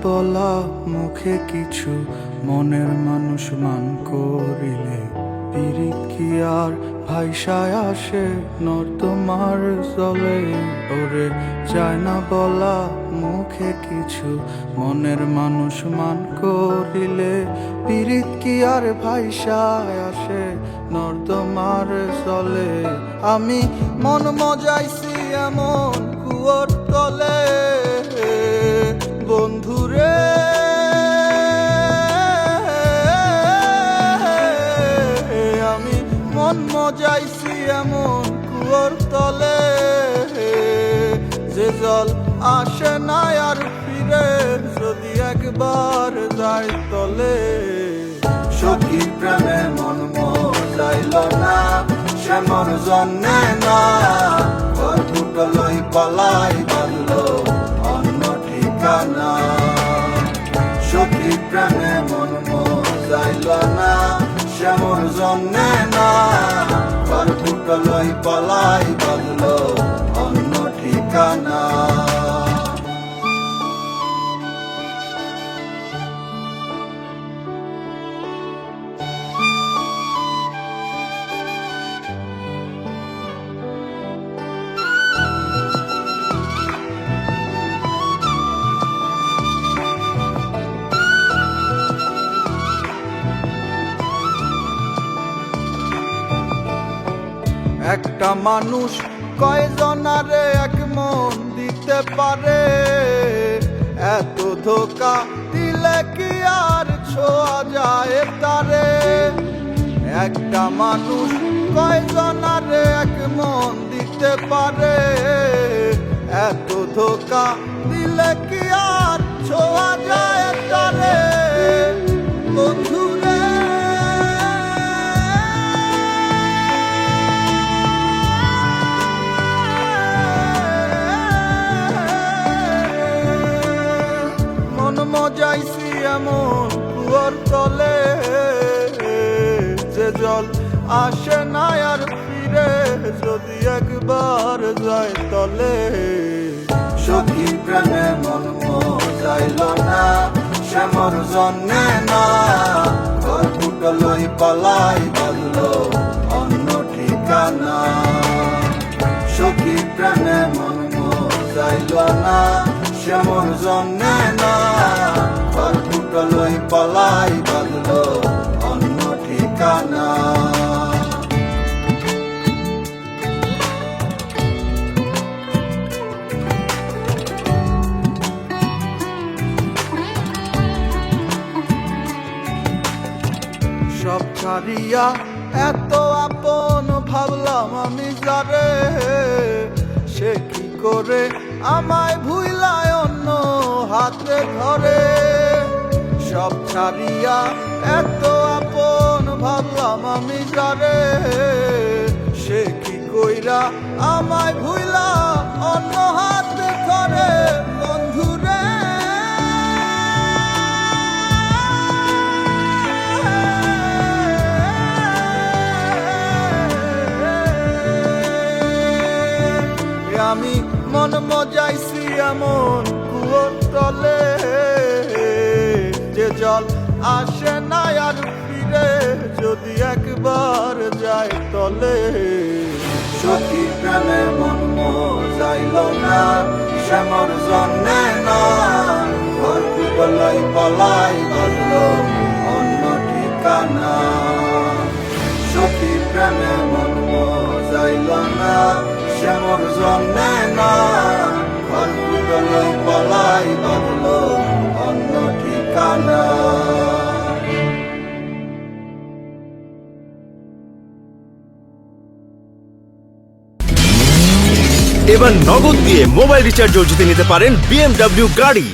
বলা মুখে কিছু মনের মানুষ মান করিলে পিরিত কি আর ভাইসায় আসে নর্দমার জলে। ওরে চায় না বলা মুখে কিছু মনের মানুষ মান করিলে পিরিত কি আর ভাইসায় আসে নর্দমার জলে। আমি মন মজাইছি এমন কুয়োর তলে বন্ধুরে, আমি মন মজাইছি এমন কুয়োর তলে যে জল আসে না আর ফিরে যদি একবার যায় তলে। সখী প্রেমে মন মজাইল না সে মন জন্যে না, ঘর দুটো লই পালাই বাঁধলো অন্য ঠিকানা। সখী প্রেমে মন মজাইল না সে মন জন্যে না, ঘর দুটো লই পালাই বাঁধলো অন্য ঠিকানা। একটা মানুষ কয়জনারে এক মন দিতে পারে, এত ধোঁকা দিলে কি আর ছোঁয়া যায় তারে। একটা মানুষ কয়জনারে এক মন দিতে পারে, এত ধোঁকা দিলে কি আর ছোঁয়া যায় তারে। বন্ধুরে মজাইছি এমন কুয়োর তলে যে জল আসে না আর ফিরে যদি একবার যায় তলে। সখী প্রেমে মন মজাইল না সে মোর জন্যে না, ঘর দুটো লই পালাই বাঁধলো অন্য ঠিকানা। সখী প্রেমে মন মজাইল না সে মোর জন্যে না, ঘর দুটো লই পালাই বাঁধলো অন্য ঠিকানা। সব ছাড়িয়া এত আপন ভাবলাম আমি যারে, সে কি করে আমায় ভুইলায় অন্য হাতে ধরে। সব ছাড়িয়া এত আপন ভাবলাম আমি যারে, সে কি কইরা আমায় ভুইলা অন্য হাতে ধরে। বন্ধুরে আমি মন মজাইছি এমন কুয়োর তলে যে জল আসে না আর ফিরে যদি একবার যায় তলে। সখী প্রেমে মন মজাইল না সে মোর জন্যে না, ঘর দুটো লই পালাই বাঁধলো অন্য ঠিকানা। সখী প্রেমে মন মজাইল না সে মোর জন্যে না, ঘর দুটো লই পালাই বাঁধলো অন্য ঠিকানা। এবার নগদ দিয়ে মোবাইল রিচার্জও জিতে নিতে পারেন BMW গাড়ি।